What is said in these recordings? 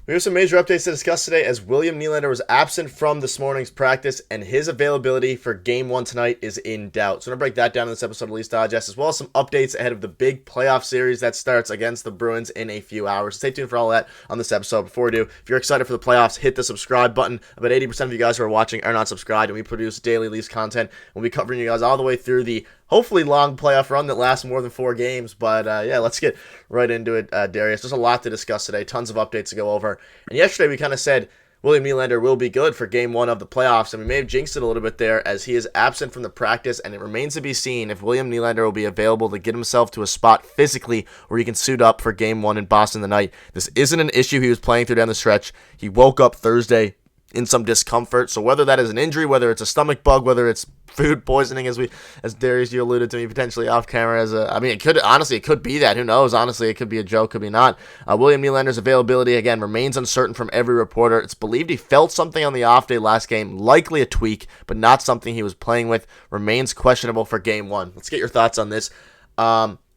We have some major updates to discuss today as William Nylander was absent from this morning's practice and his availability for game one tonight is in doubt. So I'm going to break that down in this episode of Leafs Digest, as well as some updates ahead of the big playoff series that starts against the Bruins in a few hours. Stay tuned for all that on this episode. Before we do, if you're excited for the playoffs, hit the subscribe button. About 80% of you guys who are watching are not subscribed, and we produce daily Leafs content. We'll be covering you guys all the way through the hopefully long playoff run that lasts more than 4 games. But yeah, let's get right into it, Darius. There's a lot to discuss today, tons of updates to go over. And yesterday we kind of said William Nylander will be good for game one of the playoffs, and we may have jinxed it a little bit there as he is absent from the practice, and it remains to be seen if William Nylander will be available to get himself to a spot physically where he can suit up for game one in Boston tonight. This isn't an issue he was playing through down the stretch. He woke up Thursday in some discomfort, so whether that is an injury, whether it's a stomach bug, whether it's food poisoning, as Darius, you alluded to me potentially off camera, it could be that. Who knows? Honestly, it could be a joke, could be not. William Nylander's availability again remains uncertain from every reporter. It's believed he felt something on the off day last game, likely a tweak, but not something he was playing with. Remains questionable for game one. Let's get your thoughts on this.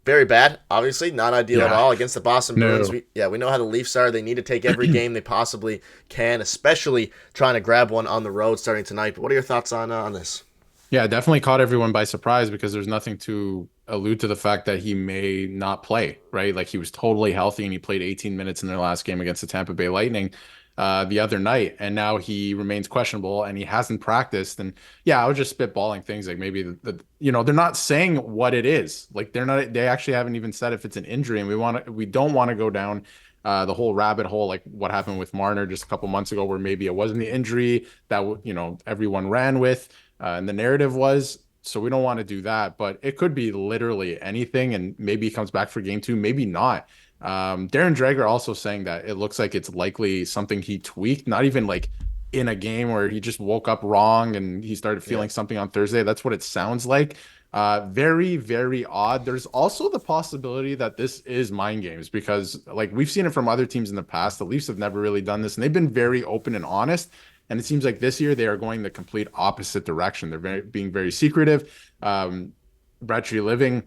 Very bad, obviously, not ideal at all against the Boston Bruins. We know how the Leafs are. They need to take every game they possibly can, especially trying to grab one on the road starting tonight. But what are your thoughts on this? Yeah, definitely caught everyone by surprise because there's nothing to allude to the fact that he may not play, right? Like he was totally healthy and he played 18 minutes in their last game against the Tampa Bay Lightning the other night, and now he remains questionable and he hasn't practiced. And yeah, I was just spitballing things like maybe they're not saying what it is. Like they actually haven't even said if it's an injury, and we don't want to go down the whole rabbit hole like what happened with Marner just a couple months ago, where maybe it wasn't the injury that everyone ran with. And the narrative was, so we don't want to do that, but it could be literally anything, and maybe he comes back for game two, maybe not. Darren Dreger also saying that it looks like it's likely something he tweaked, not even like in a game where he just woke up wrong and he started feeling something on Thursday. That's what it sounds like. Very, very odd. There's also the possibility that this is mind games because, like, we've seen it from other teams in the past. The Leafs have never really done this, and they've been very open and honest. And it seems like this year they are going the complete opposite direction. They're being very secretive. Brad Treliving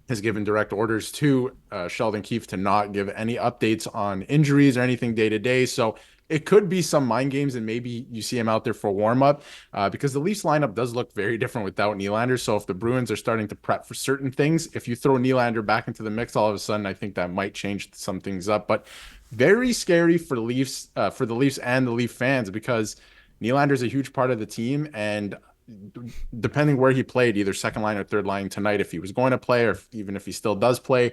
has given direct orders to Sheldon Keefe to not give any updates on injuries or anything day to day. So it could be some mind games, and maybe you see him out there for warm up because the Leafs lineup does look very different without Nylander. So if the Bruins are starting to prep for certain things, if you throw Nylander back into the mix, all of a sudden I think that might change some things up. But very scary for Leafs, for the Leafs and the Leaf fans, because Nylander is a huge part of the team, and depending where he played, either second line or third line tonight, if he was going to play, or even if he still does play,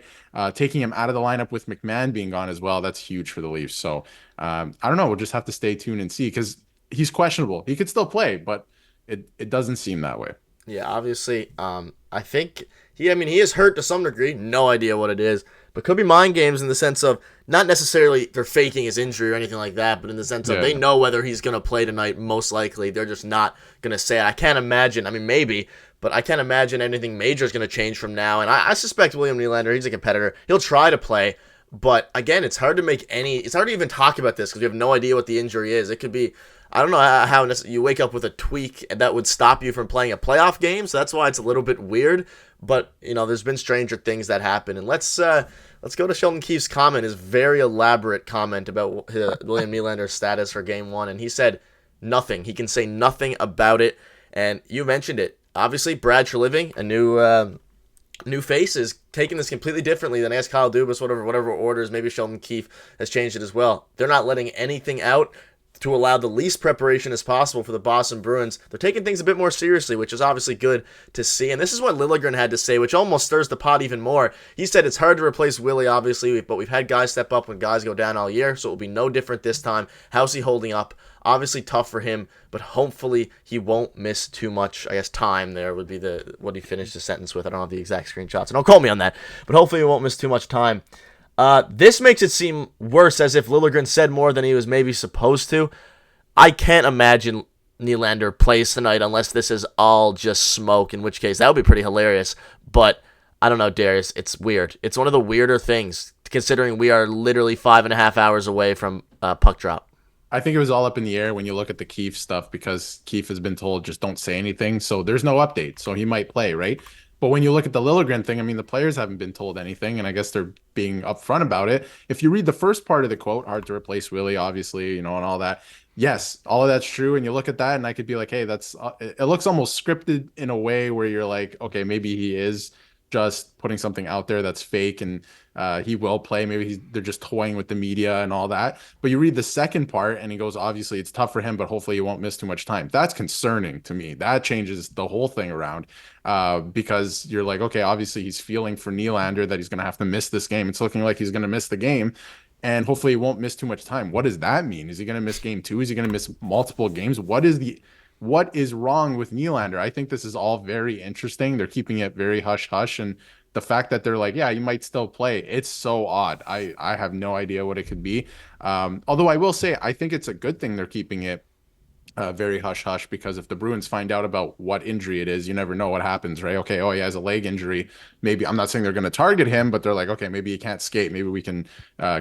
taking him out of the lineup with McMahon being gone as well, that's huge for the Leafs. So I don't know. We'll just have to stay tuned and see, because he's questionable. He could still play, but it doesn't seem that way. Yeah, obviously, I think he is hurt to some degree. No idea what it is, but could be mind games in the sense of not necessarily they're faking his injury or anything like that, but in the sense of they know whether he's going to play tonight. Most likely, they're just not going to say it. I can't imagine. I mean, maybe, but I can't imagine anything major is going to change from now. And I suspect William Nylander, he's a competitor. He'll try to play. But again, it's hard to even talk about this because we have no idea what the injury is. It could be, I don't know how you wake up with a tweak and that would stop you from playing a playoff game. So that's why it's a little bit weird. But, there's been stranger things that happen. And let's go to Sheldon Keefe's comment, his very elaborate comment about William Nylander's status for game one. And he said nothing. He can say nothing about it. And you mentioned it. Obviously, Brad Treliving, a new face, is taking this completely differently than ask Kyle Dubas, whatever orders. Maybe Sheldon Keefe has changed it as well. They're not letting anything out to allow the least preparation as possible for the Boston Bruins. They're taking things a bit more seriously, which is obviously good to see. And this is what Lilligren had to say, which almost stirs the pot even more. He said it's hard to replace Willie, obviously, but we've had guys step up when guys go down all year, so it will be no different this time. How's he holding up? Obviously tough for him, but hopefully he won't miss too much, time there would be what he finished the sentence with. I don't have the exact screenshots, so don't quote me on that, but hopefully he won't miss too much time. This makes it seem worse, as if Lilligren said more than he was maybe supposed to. I can't imagine Nylander plays tonight unless this is all just smoke, in which case that would be pretty hilarious. But I don't know, Darius. It's weird. It's one of the weirder things, considering we are literally 5.5 hours away from puck drop. I think it was all up in the air when you look at the Keefe stuff, because Keefe has been told just don't say anything. So there's no update. So he might play, right? But when you look at the Lilligren thing, I mean, the players haven't been told anything, and I guess they're being upfront about it. If you read the first part of the quote, hard to replace Willie, obviously, and all that. Yes, all of that's true. And you look at that, and I could be like, hey, it looks almost scripted in a way where you're like, okay, maybe he is just putting something out there that's fake, and he will play. Maybe they're just toying with the media and all that. But you read the second part, and he goes, obviously, it's tough for him, but hopefully he won't miss too much time. That's concerning to me. That changes the whole thing around because you're like, okay, obviously he's feeling for Nylander that he's going to have to miss this game. It's looking like he's going to miss the game. And hopefully he won't miss too much time. What does that mean? Is he going to miss game two? Is he going to miss multiple games? What is wrong with Nylander? I think this is all very interesting. They're keeping it very hush hush, and the fact that they're like, yeah, you might still play, it's so odd. I have no idea what it could be. Although I will say, I think it's a good thing they're keeping it very hush hush, because if the Bruins find out about what injury it is, you never know what happens, right? Okay, oh, he has a leg injury. Maybe I'm not saying they're going to target him, but they're like, okay, maybe he can't skate. Maybe we can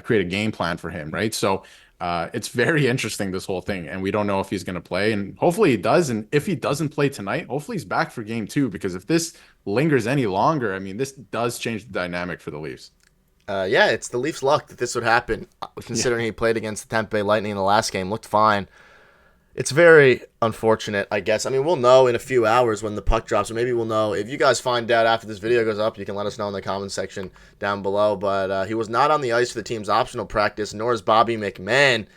create a game plan for him, right? So it's very interesting, this whole thing, and we don't know if he's going to play, and hopefully he does. And if he doesn't play tonight, hopefully he's back for game two, because if this lingers any longer, I mean, this does change the dynamic for the Leafs. Yeah, it's the Leafs' luck that this would happen, considering he played against the Tampa Bay Lightning in the last game, looked fine. It's very unfortunate, I guess. I mean, we'll know in a few hours when the puck drops, or maybe we'll know. If you guys find out after this video goes up, you can let us know in the comments section down below. But he was not on the ice for the team's optional practice, nor is Bobby McMann.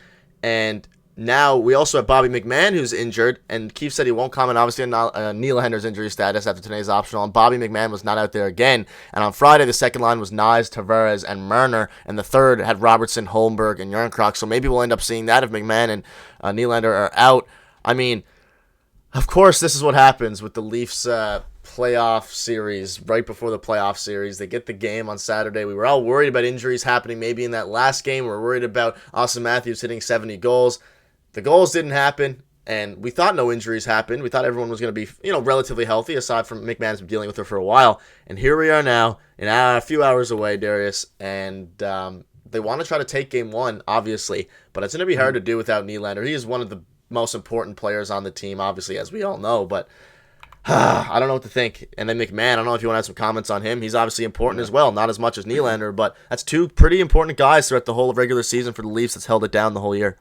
And now we also have Bobby McMann, who's injured, and Keefe said he won't comment, obviously, on Nylander's injury status after today's optional, and Bobby McMann was not out there again. And on Friday, the second line was Nyes, Tavares, and Marner, and the third had Robertson, Holmberg, and Järnkrok, so maybe we'll end up seeing that if McMann and Nylander are out. I mean, of course, this is what happens with the Leafs playoff series, right before the playoff series. They get the game on Saturday. We were all worried about injuries happening maybe in that last game. We were worried about Austin Matthews hitting 70 goals. The goals didn't happen, and we thought no injuries happened. We thought everyone was going to be, relatively healthy, aside from McMahon's been dealing with her for a while. And here we are now, a few hours away, Darius, and they want to try to take game one, obviously, but it's going to be hard to do without Nylander. He is one of the most important players on the team, obviously, as we all know, but I don't know what to think. And then McMahon, I don't know if you want to have some comments on him. He's obviously important as well, not as much as Nylander, but that's two pretty important guys throughout the whole regular season for the Leafs that's held it down the whole year.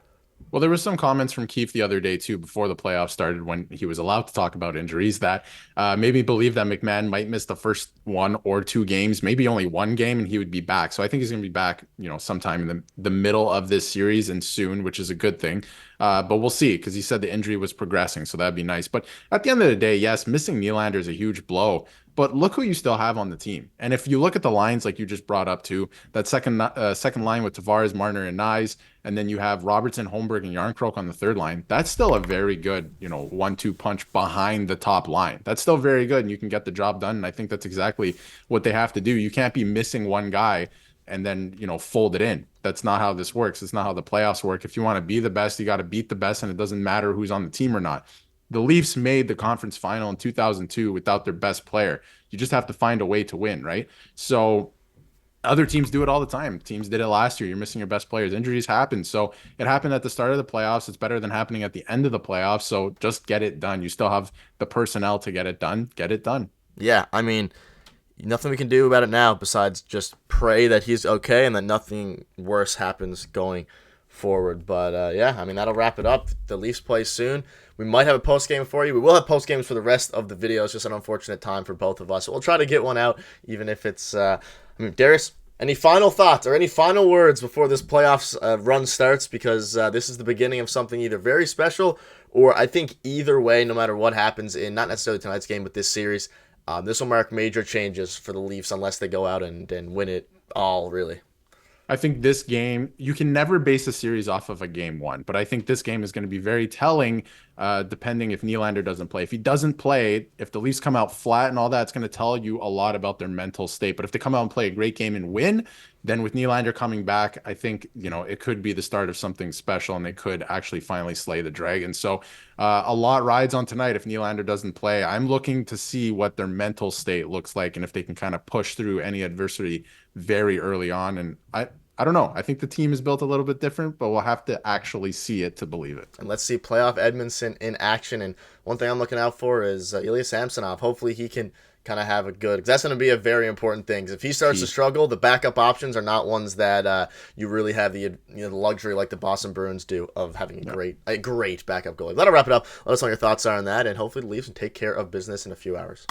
Well, there was some comments from Keefe the other day too, before the playoffs started, when he was allowed to talk about injuries, that made me believe that McMahon might miss the first one or two games, maybe only one game, and he would be back. So I think he's going to be back, sometime in the middle of this series and soon, which is a good thing. But we'll see, because he said the injury was progressing, so that'd be nice. But at the end of the day, yes, missing Nylander is a huge blow. But look who you still have on the team. And if you look at the lines like you just brought up too, that second line with Tavares, Marner, and Nyes, and then you have Robertson, Holmberg, and Järnkrok on the third line, that's still a very good, 1-2 punch behind the top line. That's still very good, and you can get the job done. And I think that's exactly what they have to do. You can't be missing one guy and then, fold it in. That's not how this works. It's not how the playoffs work. If you want to be the best, you got to beat the best, and it doesn't matter who's on the team or not. The Leafs made the conference final in 2002 without their best player. You just have to find a way to win, right? So other teams do it all the time. Teams did it last year. You're missing your best players. Injuries happen. So it happened at the start of the playoffs. It's better than happening at the end of the playoffs. So just get it done. You still have the personnel to get it done. Get it done. Yeah, I mean, nothing we can do about it now besides just pray that he's okay and that nothing worse happens going forward. But yeah, I mean, that'll wrap it up. The Leafs play soon. We might have a post game for you. We will have post games for the rest of the video. It's just an unfortunate time for both of us. So we'll try to get one out, even if it's. Darius, any final thoughts or any final words before this playoffs run starts? Because this is the beginning of something either very special, or I think either way, no matter what happens in not necessarily tonight's game, but this series, this will mark major changes for the Leafs unless they go out and win it all, really. I think this game, you can never base a series off of a game one, but I think this game is going to be very telling, depending if Nylander doesn't play. If he doesn't play, if the Leafs come out flat and all that, it's going to tell you a lot about their mental state. But if they come out and play a great game and win, then with Nylander coming back, I think, it could be the start of something special, and they could actually finally slay the dragon. So a lot rides on tonight if Nylander doesn't play. I'm looking to see what their mental state looks like and if they can kind of push through any adversity very early on. And I don't know. I think the team is built a little bit different, but we'll have to actually see it to believe it. And let's see playoff Edmondson in action. And one thing I'm looking out for is Ilya Samsonov. Hopefully he can kind of have a good. Cause that's going to be a very important thing. 'Cause if he starts to Keefe. struggle, the backup options are not ones that you really have the luxury like the Boston Bruins do of having a great backup goalie. That'll wrap it up. Let us know what your thoughts are on that, and hopefully the Leafs can take care of business in a few hours.